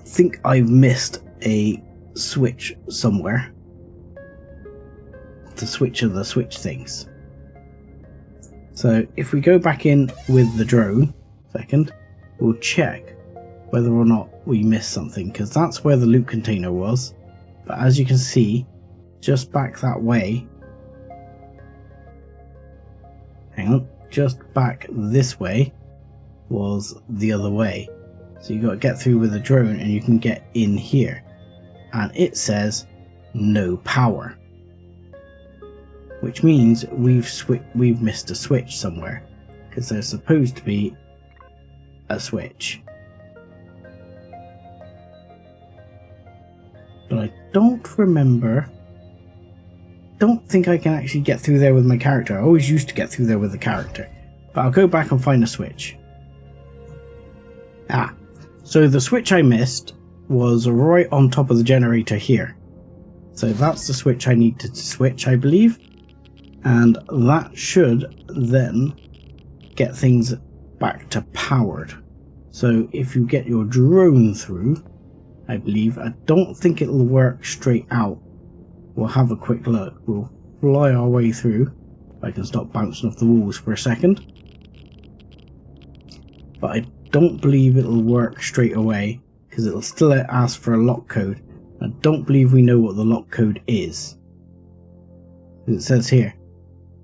think I've missed a switch somewhere to switch the switch things. So if we go back in with the drone, we'll check whether or not we missed something, because that's where the loot container was. But as you can see, just back that way, just back this way was the other way. So you got to get through with the drone and you can get in here. And it says no power, which means we've missed a switch somewhere, because there's supposed to be a switch. But I don't think I can actually get through there with my character. I always used to get through there with the character. But I'll go back and find a switch. So the switch I missed was right on top of the generator here. So that's the switch I need to switch, I believe. And that should then get things back to powered. So if you get your drone through, I believe, I don't think it'll work straight out. We'll have a quick look. We'll fly our way through. I can stop bouncing off the walls for a second. But I don't believe it'll work straight away, because it'll still ask for a lock code. I don't believe we know what the lock code is. It says here,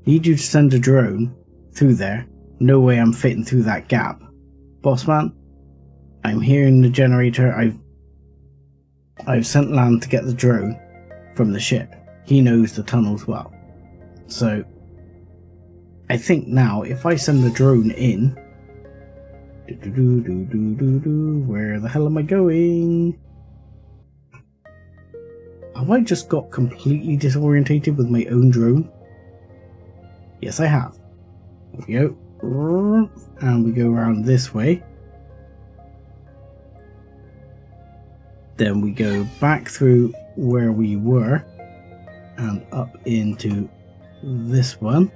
need you to send a drone through there. No way I'm fitting through that gap. Bossman, I'm here in the generator. I've sent Land to get the drone from the ship. He knows the tunnels well. So I think now if I send the drone in, where the hell am I going? Have I just got completely disorientated with my own drone? Yes, I have. There we go. And we go around this way. Then we go back through where we were and up into this one.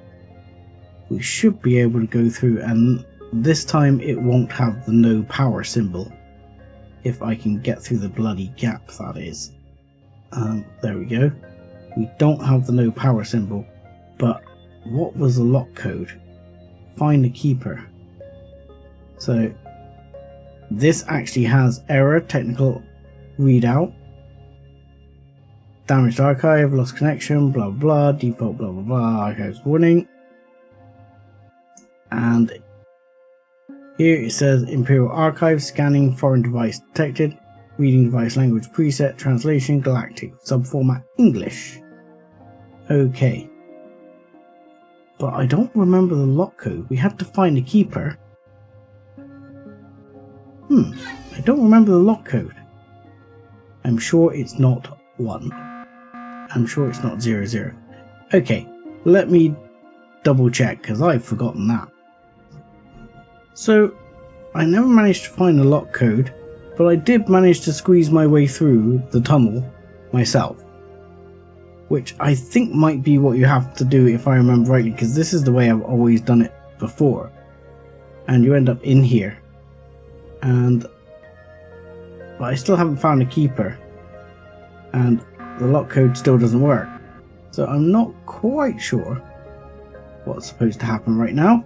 We should be able to go through, and this time it won't have the no power symbol. If I can get through the bloody gap, that is. There we go. We don't have the no power symbol, but what was the lock code? Find a keeper. So this actually has error, technical readout, damaged archive, lost connection, blah blah, default blah blah blah, archives warning. And here it says Imperial Archive, scanning, foreign device detected, reading device language preset, translation, Galactic, subformat English. Okay. But I don't remember the lock code. We had to find a keeper. I don't remember the lock code. I'm sure it's not 1. I'm sure it's not 00. Okay, let me double check because I've forgotten that. So, I never managed to find the lock code, but I did manage to squeeze my way through the tunnel myself. Which I think might be what you have to do if I remember rightly, because this is the way I've always done it before. And you end up in here. But I still haven't found a keeper. And the lock code still doesn't work. So I'm not quite sure what's supposed to happen right now.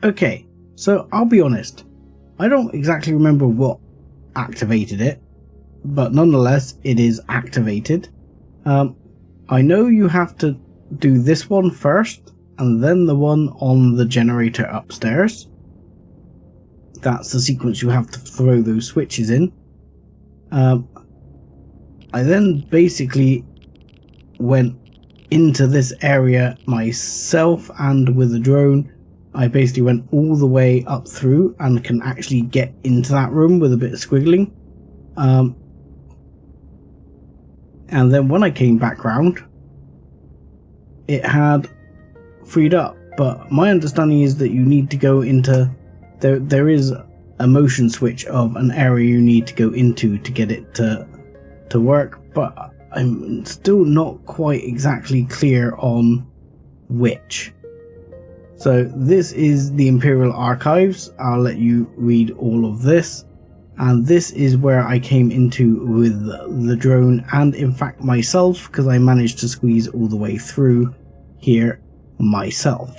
Okay, so I'll be honest. I don't exactly remember what activated it, but nonetheless it is activated. I know you have to do this one first and then the one on the generator upstairs. That's the sequence you have to throw those switches in. I then basically went into this area myself, and with the drone I basically went all the way up through and can actually get into that room with a bit of squiggling. And then when I came back round, it had freed up. But my understanding is that you need to go into... There is a motion switch of an area you need to go into to get it to work. But I'm still not quite exactly clear on which. So this is the Imperial Archives. I'll let you read all of this. And this is where I came into with the drone, and in fact myself, because I managed to squeeze all the way through here myself.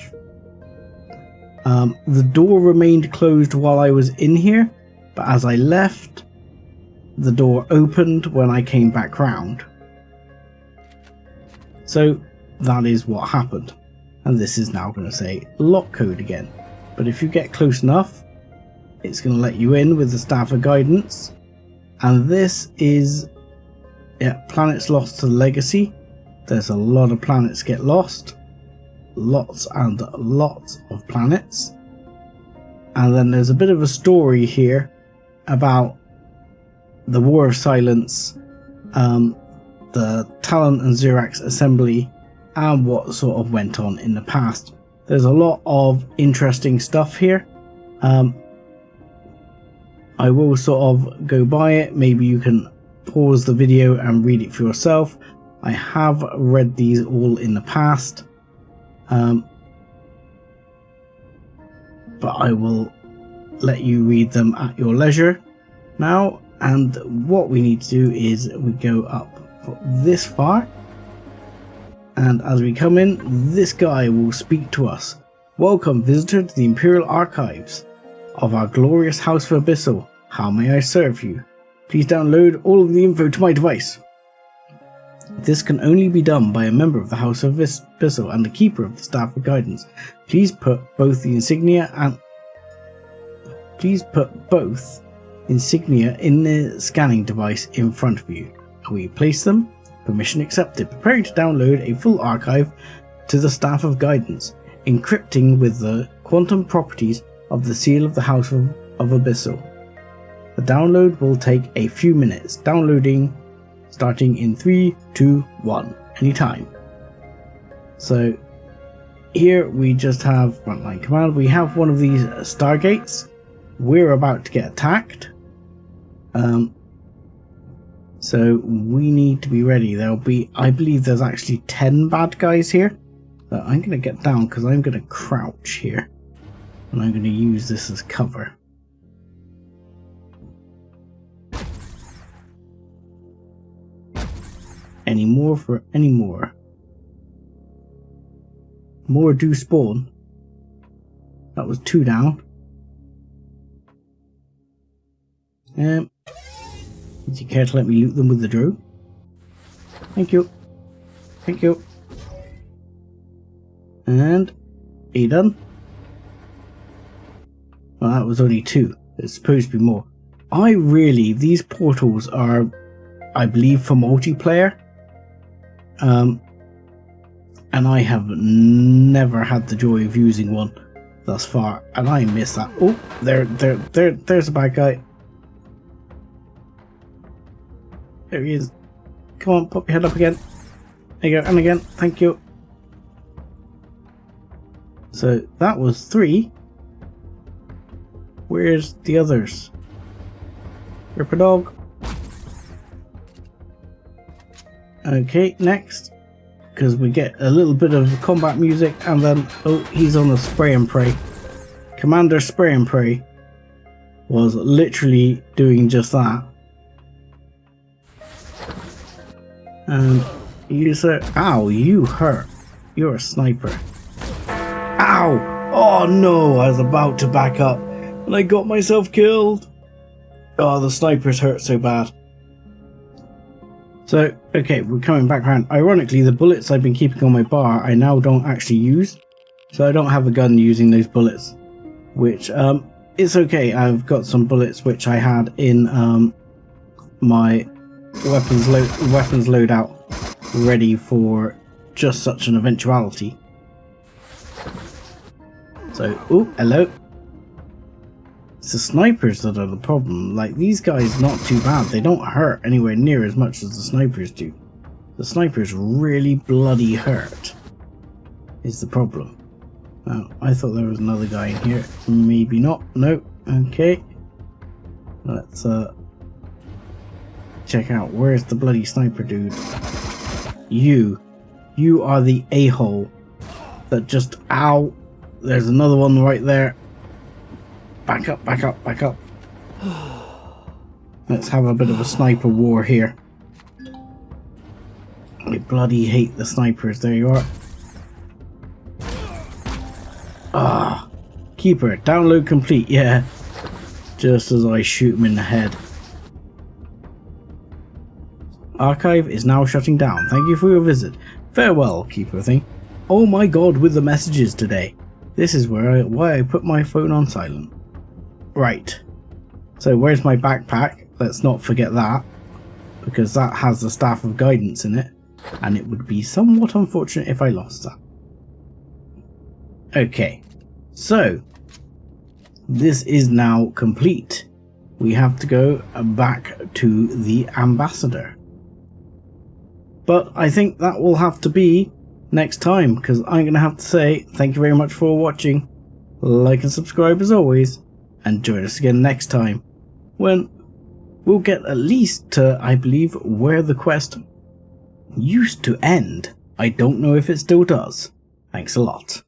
The door remained closed while I was in here, but as I left, the door opened when I came back round. So that is what happened. And this is now going to say lock code again. But if you get close enough, it's going to let you in with the Staff of Guidance. And this is planets lost to Legacy. There's a lot of planets get lost. Lots and lots of planets. And then there's a bit of a story here about the War of Silence, the Talon and Zirax assembly, and what sort of went on in the past. There's a lot of interesting stuff here. I will sort of go by it. Maybe you can pause the video and read it for yourself. I have read these all in the past. But I will let you read them at your leisure now. And what we need to do is we go up for this far. And as we come in, this guy will speak to us. Welcome, visitor, to the Imperial Archives of our glorious House of Abyssal. How may I serve you? Please download all of the info to my device. This can only be done by a member of the House of Abyssal and the Keeper of the Staff of Guidance. Please put both insignia in the scanning device in front of you. Will you place them? Permission accepted. Preparing to download a full archive to the Staff of Guidance, encrypting with the quantum properties of the seal of the House of Abyssal. The download will take a few minutes. Downloading starting in 3, 2, 1. Anytime. So here we just have frontline command. We have one of these stargates. We're about to get attacked. So we need to be ready. There'll be, I believe there's actually 10 bad guys here. So I'm going to get down because I'm going to crouch here. And I'm going to use this as cover. Any more for any more. More do spawn. That was 2 down. Would you care to let me loot them with the drone? Thank you. Thank you. And are you done? Well, that was only 2. There's supposed to be more. These portals are, I believe, for multiplayer. And I have never had the joy of using one thus far, and I miss that. Oh, there's a bad guy. There he is. Come on, pop your head up again. There you go, and again. Thank you. So that was 3. Where's the others? Ripper dog. Okay, next. Because we get a little bit of combat music, and then, oh, he's on a spray and pray. Commander Spray and Pray was literally doing just that. And you sir, ow, you hurt. You're a sniper. Ow! Oh no, I was about to back up and I got myself killed. Oh, the snipers hurt so bad. So, okay, we're coming back around. Ironically, the bullets I've been keeping on my bar I now don't actually use. So I don't have a gun using those bullets. Which, it's okay. I've got some bullets which I had in my weapons loadout ready for just such an eventuality. So, oh, hello. It's the snipers that are the problem. Like, these guys not too bad. They don't hurt anywhere near as much as the snipers do. The snipers really bloody hurt is the problem. Now, I thought there was another guy in here. Maybe not. No. Okay. Let's check out. Where's the bloody sniper dude? You are the a-hole that just, ow. There's another one right there. Back up, back up, back up. Let's have a bit of a sniper war here. I bloody hate the snipers. There you are. Ah, Keeper, download complete. Yeah, just as I shoot him in the head. Archive is now shutting down. Thank you for your visit. Farewell, Keeper thing. Oh my god, with the messages today. This is why I put my phone on silent. Right. So where's my backpack? Let's not forget that, because that has the Staff of Guidance in it, and it would be somewhat unfortunate if I lost that. Okay, so this is now complete. We have to go back to the ambassador. But I think that will have to be next time, because I'm going to have to say thank you very much for watching. Like and subscribe as always, and join us again next time, when we'll get at least to, I believe, where the quest used to end. I don't know if it still does. Thanks a lot.